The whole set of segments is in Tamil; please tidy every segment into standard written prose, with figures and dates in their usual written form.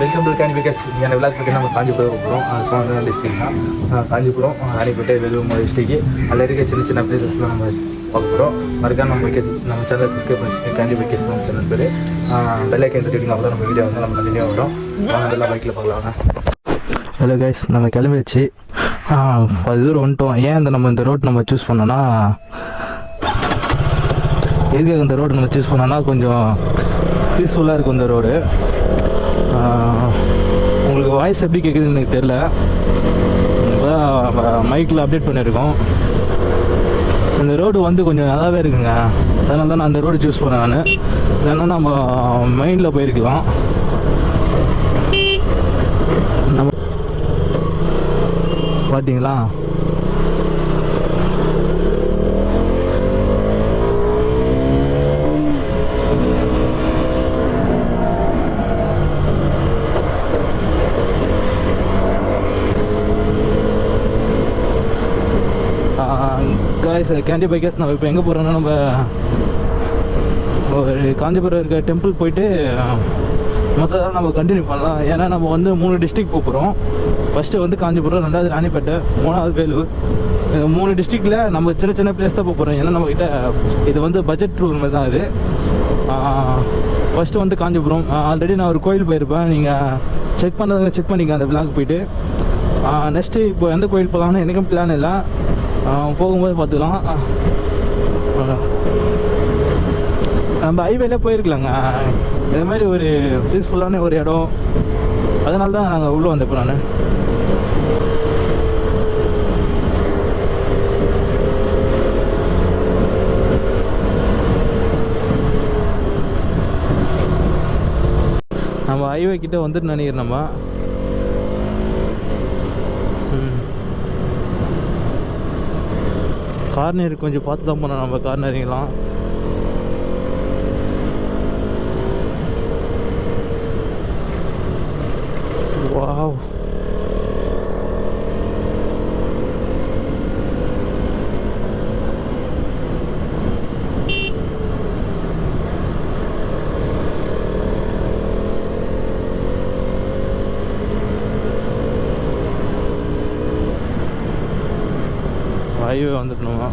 வெல்கம் டு கேண்டி பிகாஸ் இந்த விளாக் பார்த்தீங்கன்னா நம்ம காஞ்சிபுரம் போகிறோம். சொந்த டிஸ்ட்ரிக் தான் காஞ்சிபுரம், ராணிப்பேட்டை, வேலூர் டிஸ்ட்ரிக்கு. அதில் இருக்க சின்ன சின்ன பிளேசஸ்லாம் நம்ம பார்க்க போகிறோம். மறக்காம நம்ம சேனலை சப்ஸ்கிரைப் பண்ணி கேண்டி பிகாஸ் நம்ம சேனல் பேர் பெல்லைக்கன் தட்டிங்கன்னா அப்போ தான் நம்ம வீடியோ வந்து நம்ம கண்டினியூ வரும். அதெல்லாம் பைக்கில் பார்க்கலாம். ஹலோ கைஸ், நம்ம கிளம்பிடுச்சு. அது தூரம் வந்துட்டோம். ஏன் இந்த ரோட் நம்ம சூஸ் பண்ணோன்னா, எதுக்கு இந்த ரோடு நம்ம சூஸ் பண்ணோன்னா கொஞ்சம் பீஸ்ஃபுல்லாக இருக்கும் இந்த ரோடு. உங்களுக்கு வாய்ஸ் எப்படி கேட்குதுன்னு எனக்கு தெரில. இப்போ மைக்கில் அப்டேட் பண்ணியிருக்கோம். இந்த ரோடு வந்து கொஞ்சம் நல்லாவே இருக்குங்க. அதனால தான் நான் அந்த ரோடு சூஸ் பண்ணேன். நான் இல்லைன்னா நம்ம மைண்டில் போயிருக்கலாம். நம்ம பார்த்தீங்களா, கேண்டி பைக்கர்ஸ் நம்ம இப்போ எங்கே போகிறோன்னா, நம்ம ஒரு காஞ்சிபுரம் இருக்க டெம்பிள் போயிட்டு மற்றதெல்லாம் நம்ம கண்டினியூ பண்ணலாம். ஏன்னா நம்ம வந்து 3 டிஸ்ட்ரிக்ட் போகிறோம். ஃபஸ்ட்டு வந்து காஞ்சிபுரம், 2வது ராணிப்பேட்டை, 3வது வேலூர். 3 டிஸ்ட்ரிக்டில் நம்ம சின்ன சின்ன பிளேஸ் தான் போகிறோம். ஏன்னா நம்மக்கிட்ட இது வந்து பட்ஜெட் டூர் மாதிரி தான் இது. ஃபஸ்ட்டு வந்து காஞ்சிபுரம். ஆல்ரெடி நான் ஒரு கோயில் போயிருப்பேன். நீங்கள் செக் பண்ணிக்க அந்த விழாக்கு போயிட்டு. நெக்ஸ்ட்டு இப்போ எந்த கோயில் போகலான்னு எனக்கும் பிளான் இல்லை. போகும்போது பார்த்துக்கலாம். நம்ம ஹைவேல போயிருக்கலாங்க. இது மாதிரி ஒரு பீஸ்ஃபுல்லான ஒரு இடம். அதனால தான் நாங்கள் உள்ளே வந்தப்போ நான் நம்ம ஹைவே கிட்ட வந்துட்டு நினைக்கிறேன். நம்ம கார்னர் கொஞ்சம் பார்த்து தான் போனோம். நம்ம கார்னரிங்கெலாம் வாவ். ஹைவே வந்துட்டோமா.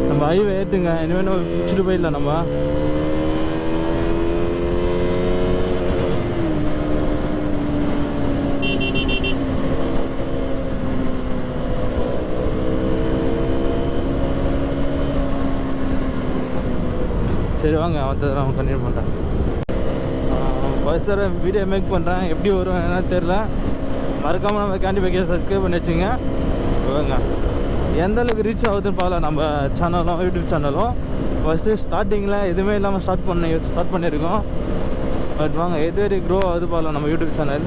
நம்ம ஹைவே ஏற்றுங்க. இனிமேல் நம்ம பிடிச்சிட்டு போயிடலாம். நம்ம சரி வாங்க, நான் கண்டினியூ பண்ணுறேன். ஃபர்ஸ்ட் தடவை வீடியோ மேக் பண்ணுறேன். எப்படி வரும் என்ன தெரில. மறக்காமல் நம்ம கேண்டி பைக்கை சப்ஸ்கிரைப் பண்ணி வச்சுங்க. வாங்க, எந்த அளவுக்கு ரீச் ஆகுதுன்னு பார்க்கலாம். நம்ம சேனலும் யூடியூப் சேனலும் ஃபஸ்ட்டு ஸ்டார்டிங்கில் எதுவுமே இல்லாமல் ஸ்டார்ட் பண்ணியிருக்கோம். பட் வாங்க, எது வரைக்கும் க்ரோ ஆகுது பார்க்கலாம் நம்ம யூடியூப் சேனல்.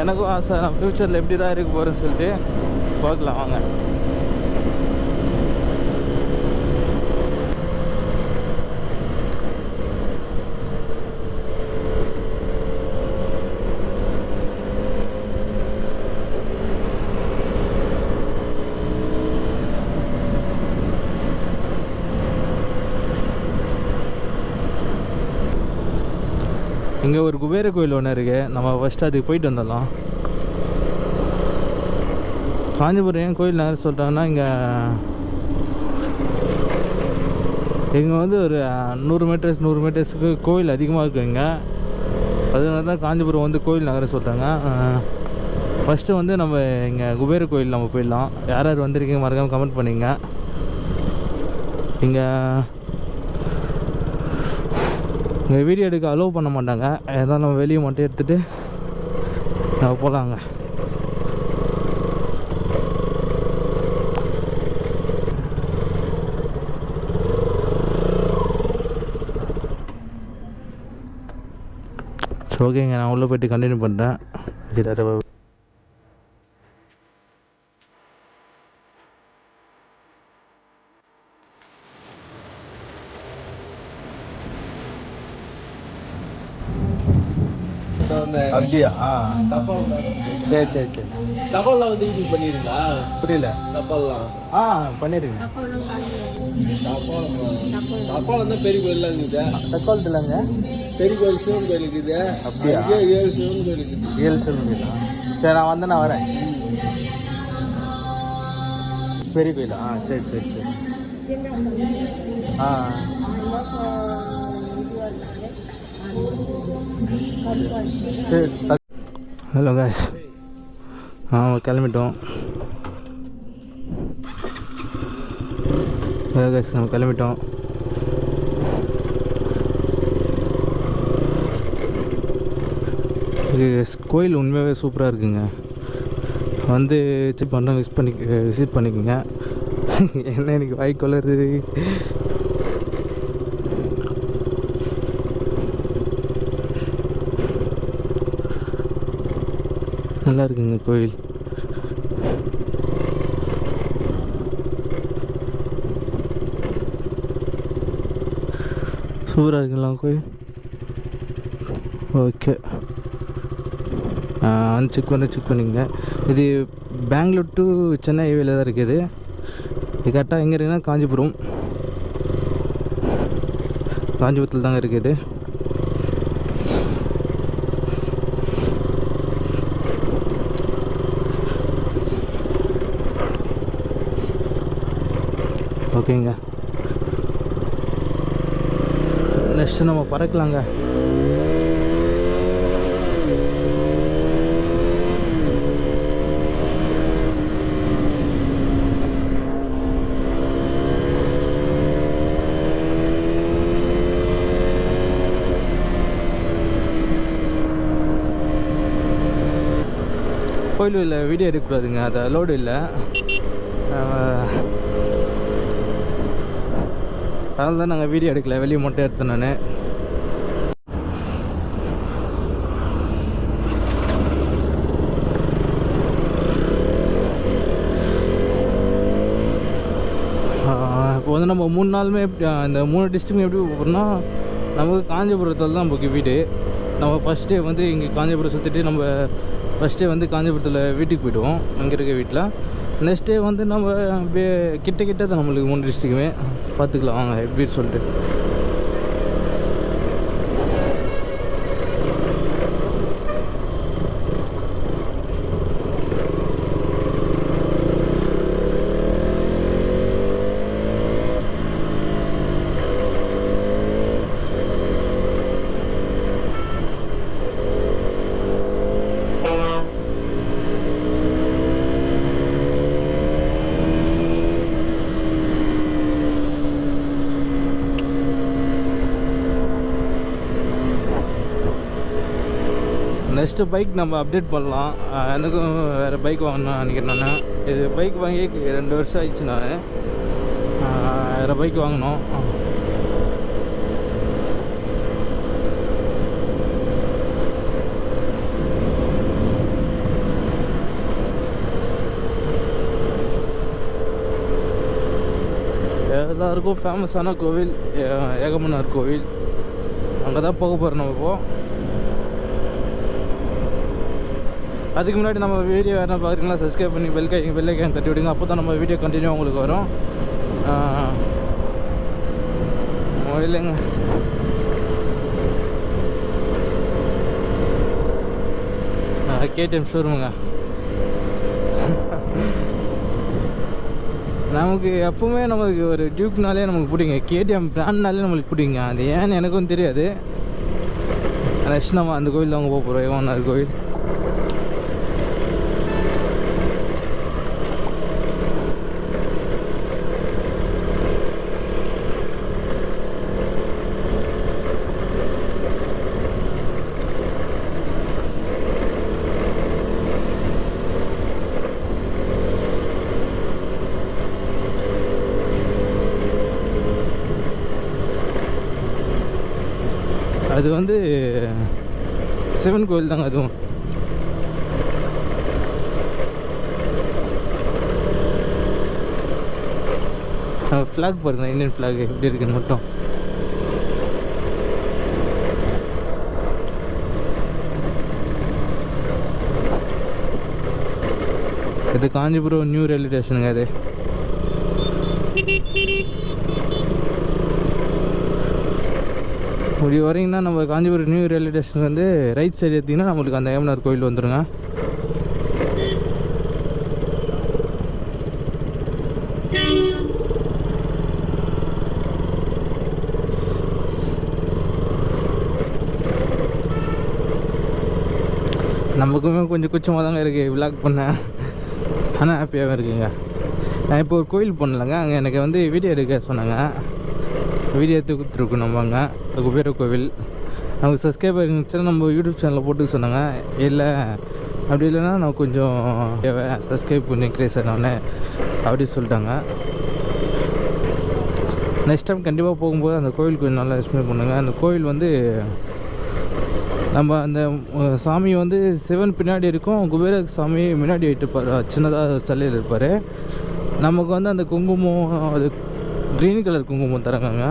எனக்கும் ஆசை, நான் ஃப்யூச்சரில் எப்படி தான் இருக்க போகிறேன்னு சொல்லிட்டு பார்க்கலாம். வாங்க, இங்கே ஒரு குபேர கோயில் ஒன்று இருக்குது. நம்ம ஃபஸ்ட்டு அதுக்கு போயிட்டு வந்துடலாம். காஞ்சிபுரம் ஏன் கோயில் நகர் சொல்கிறாங்கன்னா, இங்கே வந்து ஒரு 100 மீட்டர்ஸுக்கு கோயில் அதிகமாக இருக்குது இங்கே. அதனால தான் காஞ்சிபுரம் வந்து கோயில் நகரம் சொல்கிறாங்க. ஃபஸ்ட்டு வந்து நம்ம இங்கே குபேர கோயில் நம்ம போயிடலாம். யார் யார் வந்திருக்கீங்க மறக்காமல் கமெண்ட் பண்ணிங்க. இங்கே வீடியோ எடுக்க அலோவ் பண்ண மாட்டாங்க. ஏதாவது நம்ம வெளியே மட்டும் எடுத்துகிட்டு நம்ம போகலாங்க. ஓகேங்க, நான் உள்ளே போய்ட்டு கண்டினியூ பண்ணுறேன். அப்படியா? சரி சரி சரி. தபால்லாம் வந்து இது பண்ணிடுங்களா? புரியல. தபால்லாம் பண்ணிடுங்க. தபால் தான் பெரிய கோயில் இருக்குது. தக்காளத்து இல்லைங்க, பெரிய கோயில் சிவன் கோயில் இருக்குது. அப்படியா? 7 சிவன் கோயில் இருக்குது. 7 சிவன் கோயிலா? சரி, நான் வரேன். பெரிய கோயிலா? சரி சரி சரி. சரி. ஹலோ காய்ஸ், கிளம்பிட்டோம். ஹலோ காய்ஸ், நம்ம கிளம்பிட்டோம். கோயில் உண்மையாகவே சூப்பராக இருக்குங்க. வந்து விசிட் பண்ணிக்கோங்க. என்ன எனக்கு வாய் கொள்ளுறது. நல்லா இருக்குங்க கோயில். சூப்பராக இருக்குங்களா கோயில்? ஓகே, செக் பண்ணிங்க. இது பெங்களூர் டு சென்னை ஹைவேல தான் இருக்குது. இது கரெக்டாக எங்கே இருக்குன்னா காஞ்சிபுரத்தில் தாங்க இருக்குது. ஓகேங்க, நெக்ஸ்ட்டு நம்ம பறக்கலாங்க. கோயிலில் வீடியோ எடுக்கக்கூடாதுங்க, அது அலோடு இல்லை. அதனால தான் நாங்கள் வீடியோ எடுக்கல, வெளியே மட்டும் எடுத்தேன் நான். இப்போ வந்து நம்ம 3 நாளுமே இந்த 3 டிஸ்ட்ரிக்ட் எப்படி போகிறோம்னா, நமக்கு காஞ்சிபுரத்தில் தான் நமக்கு வீடு. நம்ம ஃபஸ்ட் டே வந்து இங்கே காஞ்சிபுரம் சுற்றிட்டு நம்ம ஃபஸ்ட் டே வந்து காஞ்சிபுரத்தில் வீட்டுக்கு போய்டுவோம், அங்கே இருக்க வீட்டில். நெக்ஸ்ட் டே வந்து நம்ம அப்படியே கிட்ட தான் நம்மளுக்கு 3 டிஸ்ட்ரிக்குமே பார்த்துக்கலாம் வாங்க எப்படின்னு சொல்லிட்டு. நெக்ஸ்ட்டு பைக் நம்ம அப்டேட் பண்ணலாம். எனக்கும் வேறு பைக் வாங்கணும்னு நினைக்கிறேன் நான். இது பைக் வாங்கி 2 வருஷம் ஆயிடுச்சு. நான் வேறு பைக் வாங்கினோம். எல்லாருக்கும் ஃபேமஸான கோவில் ஏகமன்னார் கோவில். அங்கே தான் போக போகிறோம் நம்ம இப்போது. அதுக்கு முன்னாடி நம்ம வீடியோ வேறு பார்க்குறீங்களா, சப்ஸ்கிரைப் பண்ணி பெல் ஐக்கான் தட்டி விடுங்க. அப்போ தான் நம்ம வீடியோ கண்டினியூ உங்களுக்கு வரும். இல்லைங்க, கேடிஎம் ஷோரூமுங்க. நமக்கு எப்பவுமே நமக்கு ஒரு டியூக்னாலே நமக்கு பிடிங்க, கேடிஎம் பிராண்ட்னாலே நம்மளுக்கு பிடிங்க. அது ஏன்னு எனக்கும் தெரியாது. நெக்ஸ்ட் நம்ம அந்த கோயில் அவங்க போக போகிறோம், ஏகமன்னார் கோயில். அது வந்து சிவன் கோயில் தாங்க. அதுவும் ஃப்ளாக் பாருங்க, இந்தியன் ஃப்ளாக் எப்படி இருக்குன்னு மட்டும். இது காஞ்சிபுரம் நியூ ரயில்வே ஸ்டேஷனுங்க இது. இப்படி வரீங்கன்னா நம்ம காஞ்சிபுரம் நியூ ரயில்வே ஸ்டேஷன் வந்து ரைட் சைடு எடுத்திங்கன்னா நம்மளுக்கு அந்த ஏமனார் கோயில் வந்துடுங்க. நமக்குமே கொஞ்சம் குச்சமாக தாங்க இருக்குது விளாக் பண்ண, ஆனால் ஹாப்பியாகவும் இருக்குங்க. நான் இப்போ ஒரு கோயில் போனலங்க, அங்கே எனக்கு வந்து வீடியோ எடுக்க சொன்னாங்க. வீடியோ எடுத்து கொடுத்துருக்கோம் நம்மங்க குபேர கோவில். நமக்கு சப்ஸ்கிரைபர் இருந்துச்சுன்னா நம்ம யூடியூப் சேனலில் போட்டு சொன்னாங்க. இல்லை அப்படி இல்லைன்னா நான் கொஞ்சம் சப்ஸ்கிரைப் பண்ணிக்கிறேன் சார் நான் அப்படி சொல்லிட்டாங்க. நெக்ஸ்ட் டைம் கண்டிப்பாக போகும்போது அந்த கோவில் கொஞ்சம் நல்லா எக்ஸ்பிளைன் பண்ணுங்கள். அந்த கோவில் வந்து நம்ம அந்த சாமி வந்து சிவன் பின்னாடி இருக்கும், குபேர சாமி முன்னாடி இருப்பார், சின்னதாக சிலையில் இருப்பார். நமக்கு வந்து அந்த குங்குமம், அது க்ரீன் கலர் குங்குமம் தராங்க.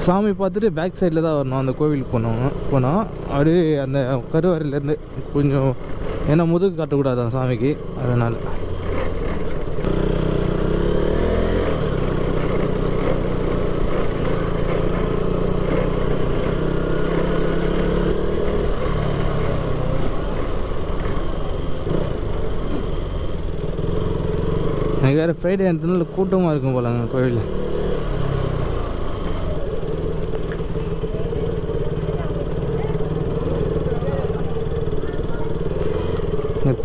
சாமி பார்த்துட்டு பேக் சைடில் தான் வரணும் அந்த கோவிலுக்கு போனோம். அப்படியே அந்த கருவறையிலேருந்து கொஞ்சம், ஏன்னா முதுகு காட்டக்கூடாது அந்த சாமிக்கு, அதனால். எனக்கு வேறு ஃப்ரைடே இடத்துல கூட்டமாக இருக்கும் போலங்க கோவில்.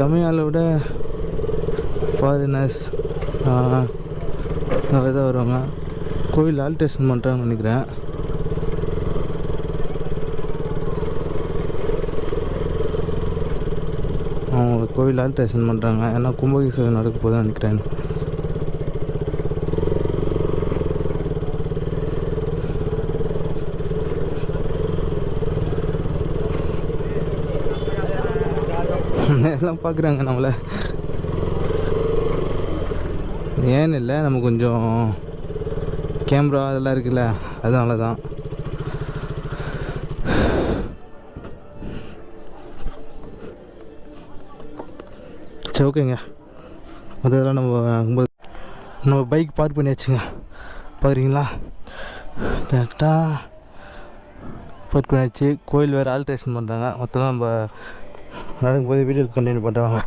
தமிழ்நாளை விட ஃபாரினர்ஸ் நிறைய தான் வருவாங்க. கோவில் ஆல்ட்ரேஷன் பண்ணுறாங்கன்னு நினைக்கிறேன். அவங்க கோவில் ஆல்ட்ரேஷன் பண்ணுறாங்க, ஏன்னா கும்பாபிஷேகம் நடக்க போதுன்னு நினைக்கிறேன். எல்லாம் பார்க்குறாங்க நம்மளை, ஏன்னு இல்லை, நம்ம கொஞ்சம் கேமரா அதெல்லாம் இருக்குல்ல, அதனால தான். சரி, ஓகேங்க. அதெல்லாம் நம்ம பைக் பார்க் பண்ணியாச்சுங்க, பார்க்குறீங்களா? கரெக்டாக பார்க் பண்ணியாச்சு. கோயில் வேறு ஆல்ட்ரேஷன் பண்ணுறாங்க. மொத்தம் நம்ம நடக்கும்போது வீடியோ கண்டினியூ பண்ணுறாங்க.